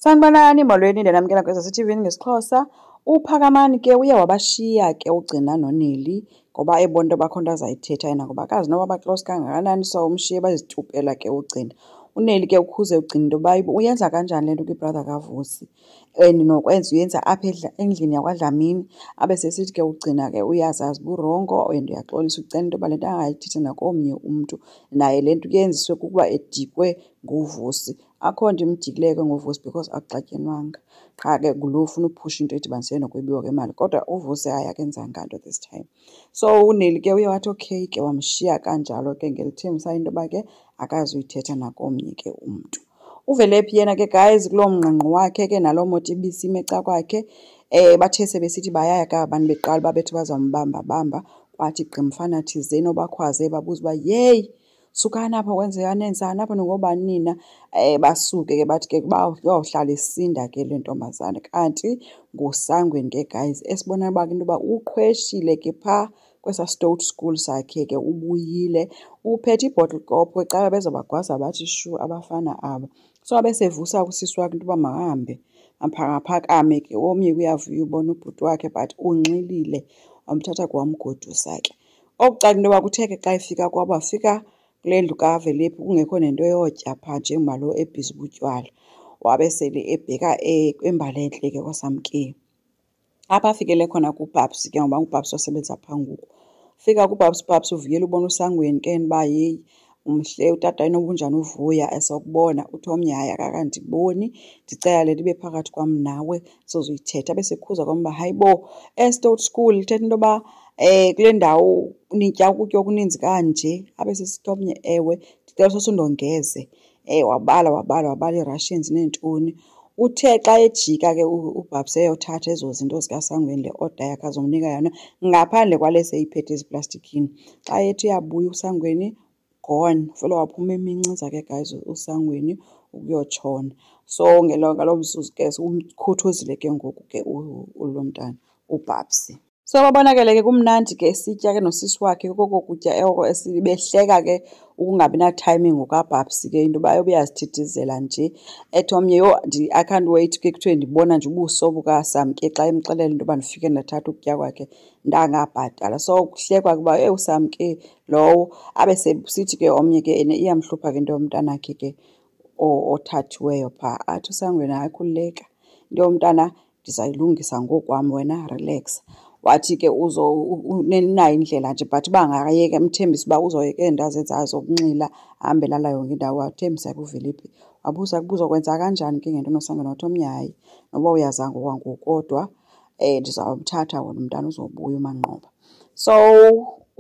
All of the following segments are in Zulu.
Sanibonani molweni ndenamkela kweSASA-TV ngesiXhosa. UPhakamani ke uye wabashiya ke uGcina noNeli ngoba ebona into bakho nto azayithetha yena ngoba akazi noba ba-close kangakanani, so umshiye bazitupela ke uGcina. UNeli ke ukhuze uGcina into yoba uyenza kanjani le nto kwi-brother kaVusi and nokwenza uyenza apha endlini yakwaDlamini. Abe sesithi ke uGcina ke uyazazi burongo and uyaxolisa ucela into yoba le nto angayithetha nakomnye umntu, naye le nto kuyenziswe kukuba edikwe nguVusi. Akho nto imdikileyo ke nguVusi because akuxatyenwanga, qha ke ngulo ufuna uphusha into edibanisene nokwebiwa kwemali, kodwa uVusi hayi akenzanga nto this time. So uNeli ke uye wathi okay ke wamshiya kanjalo ke ngelithembisayo into yoba ke akazuyithetha nakomnye ke umntu. Uvele phi yena ke guys kuloo mngqangqo wakhe ke naloo moto ibisime eca kwakhe. Bathe sebesithi bayaya ke abantu beqala babethi bazambamba kwathi gqimfana thizeni obakhwaze babuza uba yeyi sukani apha kwenzeka nenzani apha ningobani nina. Basuke ke bathi ke bayawuhlala isinda ke le ntombazana, kanti nguSangweni ke guys esibona uba into yoba uqhweshile ke phaa kwesaa Stoutt School sakhe ke ubuyile uphethe ibhotile kopho ecala bezobagwaza bathi shu abafana aba. So abesevusa kusisi wakhe into yoba makahambe aphakame ke omnye kuyavuya ubona ubhuti wakhe but unxilile, wamthatha kwamgodusa ke. Okucaca into yoba kuthe ke xa efika kwabo wafika kule ndlu kaVelephi kungekho nento yotya phaa njengoba lo ebhizi butywala. Wabe sele ebheka embalentle ke kwaSamkiwe. Apha afikele khona kuBabs ke ngoba uBabs wasebenza phaa ngoku. Fika kuBabs, uBabs uvuyela ubona uSangweni ke uba yeyi umhle utata enobunjani uvuya esokubona. Uthi omnye hayi akakandiboni, ndicela le nto ibe phakathi kwam nawe sizuyithetha. Abesekhuza kwam uba hayi bo eStoutt School ithetha into yoba kule ndawo nitya ukutya okuninzi kanje. Abesesithi omnye ewe ndicela sosindongeze. Wabala ii-rations neentoni. Uthe xa ejika ke uBabs eyothatha ezo zinto zikaSangweni le order yakhe azomnika yona ngaphandle kwale seyiphethe eziplastikini. Xa ethi uyabuya uSangweni gone, vele waphuma emincisa ke guys uSangweni ukuyotshona. So ngaloo mzuzu ke umkhuthuzile ke ngoku ke lo mntana uBabs. So babonakele ke kumnandi ke esitya ke nosisi wakhe koko kutya oko esibehleka ke ukungabi na-timing ngokaBabs ke into yoba ubeyazithithizela nje. Ethi omnye yho I can't wait ke kuthiwe ndibona nje ubuso bukaSamke xa emxelela into yoba ndifike ndathatha ukutya kwakhe ndangabhatala. So kuhlekwa ke uba uSamke lowo. Abe sithi ke omnye ke iyamhlupha ke into yomntanakhe ke othathiweyo phaa. Athi uSangweni hayi khululeka, into yomntana ndizayilungisa ngokwam wena relax. Wathi ke nayo indlela nje but uba angayeka mthembisa uba uzoyeka ezi nto azenzayo zokunxila ahambe elala yonke indawo. Wathembisa ke uVelephi wabuza uzokwenza kanjani ke ngento noSangweni. Wathi omnye hayi noba uyazanga okwangoku kodwa ndizawumthatha wona umntana uzobuya uManqoba. So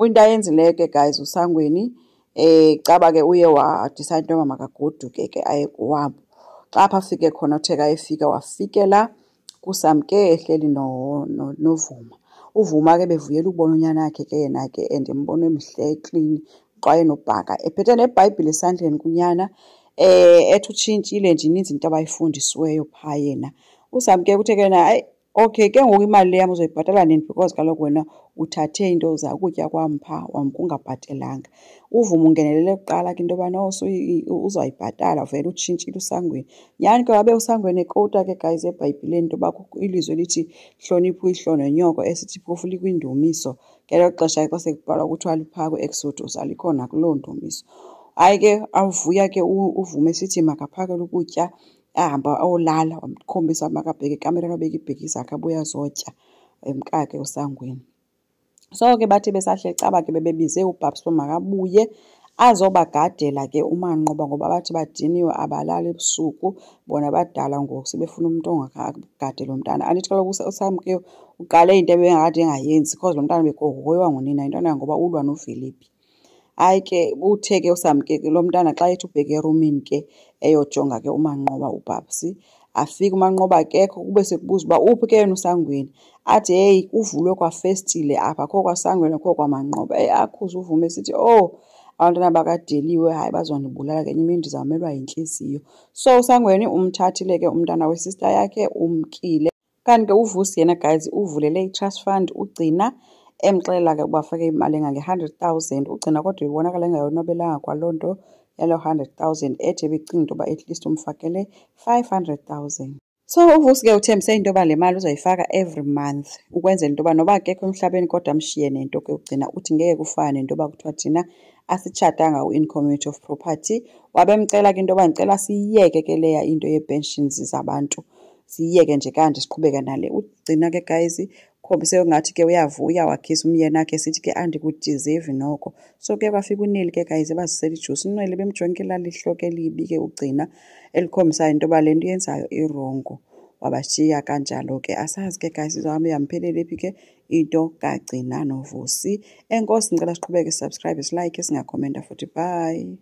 into ayenzileyo ke guys uSangweni caba ke uye wadicide into yoba makagoduke ke aye kowabo. Xa pha afike khona uthe ka efika wafikela kuSamke ehleli noVuma. uVuma ke bevuyela ukubona unyana wakhe ke yena ke and embona emhle eklini xa enobhaka ephethe neBhayibhile esandleni kunyana. Ethi utshintshile nje ininzi into abayifundisiweyo phaa yena. uSamke uthe ke yena hayi okay ke ngoku imali le yam uzoyibhatala nini because kaloku wena uthathe into ukutya kwam phaa ungabhatelanga. uVuma ungenelele kuqala ke into yoba no uzawuyibhatala vele utshintshile uSangweni. Nyhani ke wabe uSangweni ekowuta ke guys eBhayibhileni into yoba kukho ilizwi elithi hlonipha uyihlo nonyoko esithi phofu likwindumiso. Ngelo xesha xa sekubhalwa kuthiwa liphaa kwi-Exodus alikho nakuloo ndumiso. Hayi ke avuya ke uVuma esithi makaphakele ukutya ahamba ayolala. Wamkhombisa makabheke ekamereni abeke iibheki zakhe abuye azotya emkakhe uSangweni. So ke bathi besahle caba ke bebebize uBabs uba makabuye azobagadela ke uManqoba ngoba bathi badiniwe abalali ebusuku, bona badala ngoku sebefuna umntu ongakagadela umntana. Andithi kaloku uSamke uqale into ebengakade engayenzi because lo mntana bekohoywa ngunina yintona ngoba ulwa noVelephi. Hayi ke uthe ke uSamke lo mntana xa ethi ubheke erumini ke eyojonga ke uManqoba uBabs. Afika uManqoba akekho kube sekubuza uba uphi ke yena uSangweni. Athi heyi kuvulwe kwafestile apha akho kwaSangweni akho kwaManqoba. Akhuze uVuma esithi abantwana bakadeliwe hayi bazondibulala ngenye imini ndizawumelwa yintliziyo. So uSangweni umthathile ke umntana wesister yakhe umkile. Kanti ke uVusi yena guys uvulele i-trust fund uGcina emxelela ke ukuba afake imali engange-100,000. uGcina kodwa ibonakala engayonwabelanga kwaloo nto yalo 100,000 ethi ebecinga into yoba at least umfakele 500,000. So uVusi-ke uthembise into yoba le mali uzoyifaka every month ukwenzela into yoba noba akekho emhlabeni kodwa amshiye nento yokugcina uthi ngeke kufane nento yoba kuthiwa thina asitshadanga in community of property. Wabemcela-ke into yoba ngicela siyiyeke ke leya into ye-pensions zabantu, siyiyeke nje kanje siqhubeke nale. Ugcina-ke guys ukhombise ngathi-ke uyavuya wakhisa umyeni wakhe esithi-ke andikudizevi noko. So kuye kwafika uNeil-ke guys ebazisela ijuice. uNeil bemjonge elali ihloka elibi-ke ugcina elikhombisayo into yoba le nto yenzayo irongo. Wabashiya kanjalo-ke. Asazi-ke guys izohamba iyamphelelaphi-ke into kaGcina noVusi. Enkosi ngicela siqhubeke subscribe, silike, singakhomenta futhi. Bye.